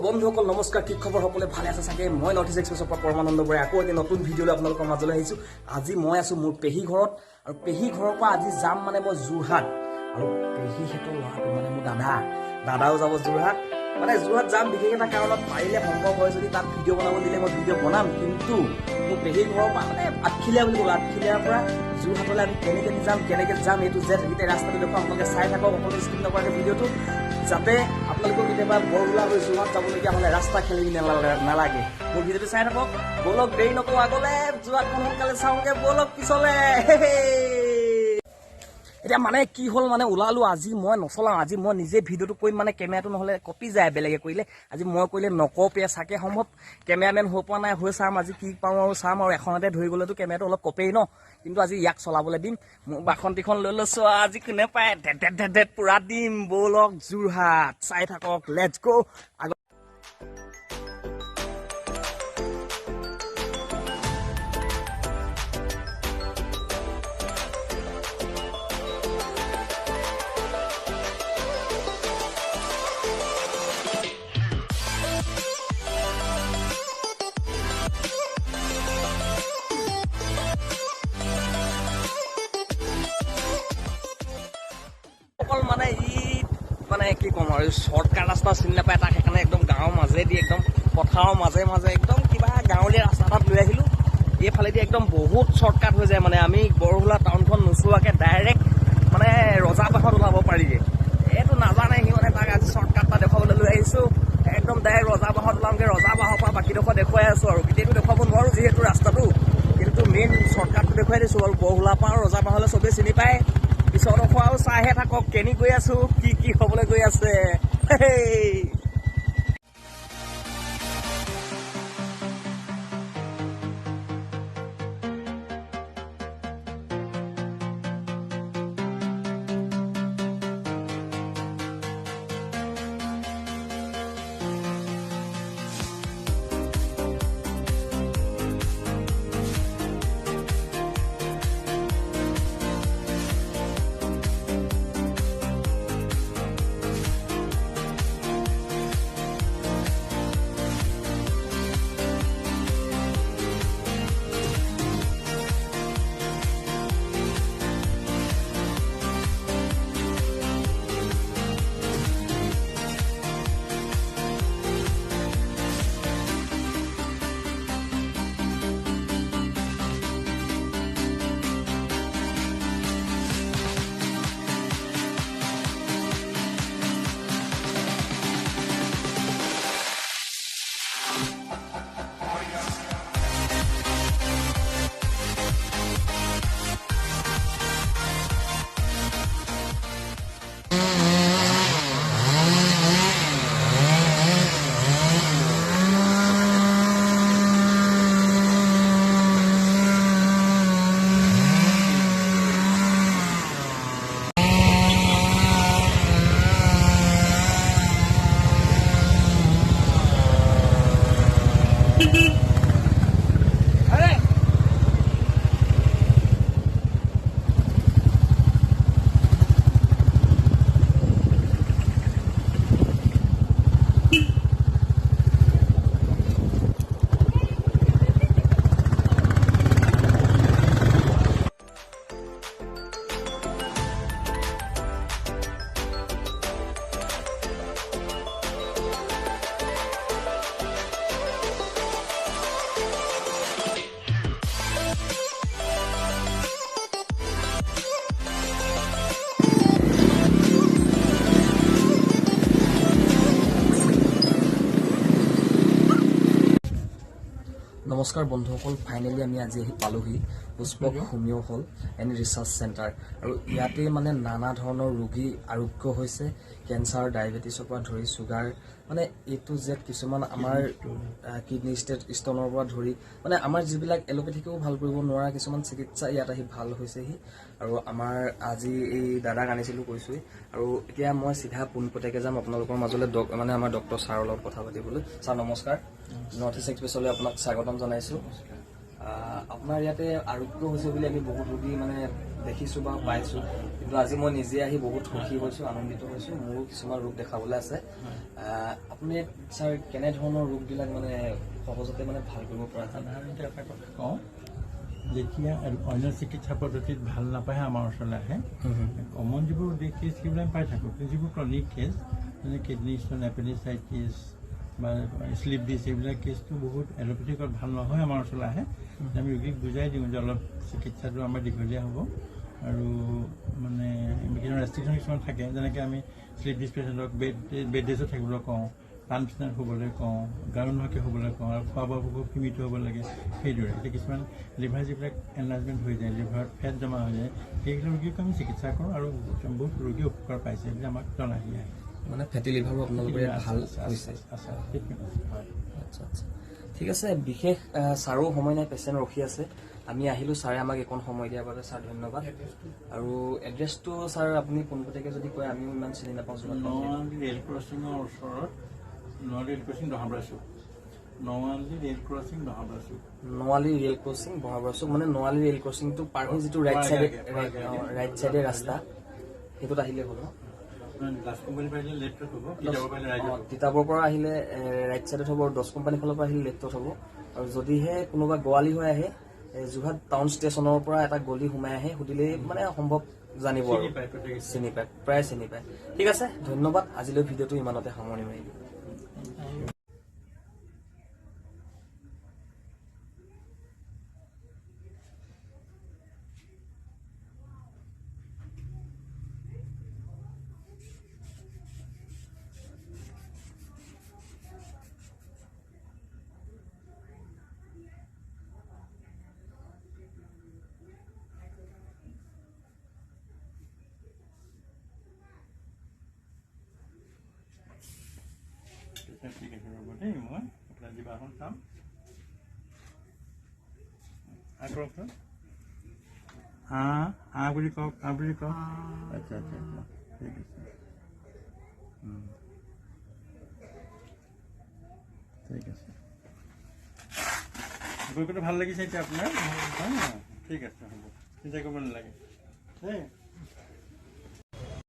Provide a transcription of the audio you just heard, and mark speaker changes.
Speaker 1: বন্ধুসকল নমস্কাৰ কি খবৰ সকলে ভালে আছে চাগে মই নৰ্থ ইষ্ট এক্সপ্ৰেছৰ পৰা পৰমানন্দ বৰাই আকৌ এটা নতুন ভিডিঅ' লৈ আপোনালোকৰ মাজলৈ আহিছো আজি মই আছো মোৰ পেহী ঘৰত আৰু পেহী ঘৰৰ পৰা আজি যাম মানে মই যোৰহাট আৰু পেহী হেতৰ ল'ৰাটো মানে মোৰ দাদাও যাব যোৰহাট মানে যোৰহাট যাম বিশেষ এটা কাৰণত পাৰিলে সম্ভৱ হয় যদি তাত ভিডিঅ' বনাব দিলে মই ভিডিঅ' বনাম কিন্তু মোৰ পেহী ঘৰৰ পৰা মানে আঠখিলীয়া বুলি ক'লো আঠখিলীয়াৰ পৰা যোৰহাটলৈ আমি কেনেকৈ যাম এইটো জেট গোটেই ৰাস্তাটো দেখুৱাম আপোনালোকে চাই থাকক অকল স্কিপ নকৰাকৈ ভিডিঅ'টো যাতে আপোনালোকৰ কেতিয়াবা বৰগোলা হৈ যোৰহাট যাবলগীয়া হ'লে ৰাস্তা খেলি নালাগে মোৰ ভিডিঅ'টো চাই থাকক বলক দেৰি নকৰোঁ আগলৈ যোৰহাটখন সোনকালে চাওঁগে বলক পিছলে এতিয়া মানে কি হ'ল মানে ওলালো আজি মই নচলাওঁ আজি মই নিজে ভিডিঅ'টো কৰিম মানে কেমেৰাটো নহ'লে কপি যায় বেলেগে কৰিলে আজি মই কৰিলে নকপে চাগে সম্ভৱ কেমেৰামেন হৈ পোৱা নাই হৈ চাম আজি কি পাওঁ আৰু চাম আৰু এখনতে ধৰি গ'লেতো কেমেৰাটো অলপ কপেই ন কিন্তু আজি ইয়াক চলাবলৈ দিম মোক বাসন্তীখন লৈ লৈছোঁ আজি কোনে পায় ধেত পুৰা দিম বলক যোৰহাট চাই থাকক লেটছ গ' মানে মানে কি ক'ম আৰু শ্বৰ্টকাট ৰাস্তা চিনি নাপায় তাক সেইকাৰণে একদম গাঁৱৰ মাজেদি একদম পথাৰৰ মাজে একদম কিবা গাঁৱলীয়া ৰাস্তা এটাত লৈ আহিলোঁ এইফালেদি একদম বহুত শ্বৰ্টকাট হৈ যায় মানে আমি বৰহোলা টাউনখন নোচোৱাকৈ ডাইৰেক্ট মানে ৰজাবাহত ওলাব পাৰিগে এইটো নাজানে সি মানে তাক আজি শ্বৰ্টকাট এটা দেখুৱাবলৈ লৈ আহিছোঁ একদম ডাইৰেক্ট ৰজাবাহত ওলামগৈ ৰজাবাহৰ পৰা বাকীডোখৰ দেখুৱাই আছোঁ আৰু গোটেইটো দেখুৱাব নোৱাৰোঁ যিহেতু ৰাস্তাটো কিন্তু মেইন শ্বৰ্টকাটটো দেখুৱাই দিছোঁ আৰু বৰহোলাৰ পৰা ৰজাবাহলৈ চবেই চিনি পায় পিছত আৰু চাইহে থাকক কেনি গৈ আছো কি হবলৈ গৈ আছে নমস্কাৰ বন্ধুসকল ফাইনেলি আমি আজি আহি পালোহি Pushpak homeo hall and research centre আৰু ইয়াতে মানে নানা ধৰণৰ ৰোগী আৰোগ্য হৈছে কেঞ্চাৰ ডায়েবেটিছৰ পৰা ধৰি চুগাৰ মানে এ টু জেড কিছুমান আমাৰ কিডনি ষ্টনৰ পৰা ধৰি মানে আমাৰ যিবিলাক এলোপেথিকেও ভাল কৰিব নোৱাৰা কিছুমান চিকিৎসা ইয়াত আহি ভাল হৈছেহি আৰু আমাৰ আজি এই দাদাক আনিছিলোঁ কৈছোঁৱেই আৰু এতিয়া মই চিধা পোনপটীয়াকৈ যাম আপোনালোকৰ মাজলৈ মানে আমাৰ ডক্টৰ ছাৰৰ লগত কথা পাতিবলৈ ছাৰ নমস্কাৰ নৰ্থ ইষ্ট এক্সপ্ৰেছলৈ আপোনাক স্বাগতম জনাইছোঁ।
Speaker 2: নমস্কাৰ।
Speaker 1: এতিয়া মানে কি হ'ল মানে আমাৰ পেহী ঘৰৰ পৰা আজি যাম যোৰহাট আৰু পেহী ঘৰৰ পৰা আপোনাৰ ইয়াতে আৰোগ্য হৈছে বুলি আমি বহুত ৰোগী মানে দেখিছোঁ বা পাইছোঁ, কিন্তু আজি মই নিজে আহি বহুত সুখী হৈছোঁ, আনন্দিত হৈছোঁ। মোৰো কিছুমান ৰোগ দেখাবলৈ আছে। আপুনি ছাৰ কেনেধৰণৰ ৰোগবিলাক মানে সহজতে মানে ভাল কৰিব পৰা যায়?
Speaker 2: সাধাৰণতে এটা কথা কওঁ, যেতিয়া অন্য চিকিৎসা পদ্ধতিত ভাল নাপায় আমাৰ ওচৰলৈ আহে, কমন যিবোৰ কেছ সেইবিলাক পাই থাকোঁ, কিন্তু যিবোৰ ক্ৰনিক কেছ যেনে কিডনী ষ্ট'ন, এপেণ্ডিচাইটিছ বা শ্লিপ ডিছ, এইবিলাক কেছটো বহুত এলোপেথিকত ভাল নহয় আমাৰ ওচৰলৈ আহে। আমি ৰোগীক বুজাই দিওঁ যে অলপ চিকিৎসাটো আমাৰ দীঘলীয়া হ'ব আৰু মানে কিছুমান ৰেষ্ট্ৰিকশ্যন কিছুমান থাকে, যেনেকৈ আমি শ্লিপ ডিছ পেচেণ্টক বেড ৰেষ্টত থাকিবলৈ কওঁ, টান শুবলৈ কওঁ, গাৰু নোহোৱাকৈ শুবলৈ কওঁ, আৰু খোৱা বোৱাবোৰ খুব সীমিত হ'ব লাগে। সেইদৰে এতিয়া কিছুমান লিভাৰ যিবিলাক এনলাৰ্জমেণ্ট হৈ যায়, লিভাৰত ফেট জমা হৈ যায়, সেইবিলাক ৰোগীক আমি চিকিৎসা কৰোঁ আৰু বহুত ৰোগী উপকাৰ পাইছে বুলি আমাক জনাই আহে।
Speaker 1: মানে ফেটি লিভাৰো আপোনালোকৰ ইয়াত ভাল হৈছে?
Speaker 2: হয়।
Speaker 1: আচ্ছা আচ্ছা, ঠিক আছে। বিশেষ ছাৰো সময় নাই, পেচেণ্ট ৰখি আছে। আমি আহিলোঁ, ছাৰে আমাক এইকণ সময় দিয়াৰ বাবে ছাৰ ধন্যবাদ। আৰু এড্ৰেছটো ছাৰ আপুনি পোনপটীয়াকৈ যদি কয়, আমিও ইমান চিনি নাপাওঁ।
Speaker 2: নৱালি ৰেল ক্ৰছিঙৰ ওচৰত, নৱালি ৰেল ক্ৰছিং দহাবৰা চুক, নৱালি ৰেল ক্ৰছিং দহাবৰা চুক।
Speaker 1: নৱালি ৰেল ক্ৰছিং দহাবৰা চুক, মানে নৱালি ৰেল ক্ৰছিংটো পাৰ হৈ যিটো ৰাইট চাইডে ৰাস্তা, সেইটোত আহিলে হ'ল ন? তিতাবৰ পৰা আহিলে ৰাইট চাইডত হ'ব, আৰু 10 কোম্পানীৰ ফালৰ পৰা আহিলে লেফ্টত হ'ব। আৰু যদিহে কোনোবা গোৱালি হৈ আহে, যোৰহাট টাউন ষ্টেচনৰ পৰা এটা গলি সোমাই আহে, সুধিলেই মানে সম্ভৱ জানিব আৰু চিনি পায়, প্ৰায় চিনি পায়। ঠিক আছে, ধন্যবাদ। আজিলৈ ভিডিঅ'টো ইমানতে সামৰণি মাৰিলোঁ।
Speaker 2: ঠিক আছে, ৰ'ব দেই, মই আপোনাৰ জিভাখন চাম। কওকচোন, বুলি কওক, বুলি কওক। আচ্ছা আচ্ছা আচ্ছা, ঠিক আছে, ঠিক আছে। গৈ পেলাই ভাল লাগিছে এতিয়া আপোনাৰ? ঠিক আছে, হ'ব, চিন্তা কৰিব নালাগে দেই।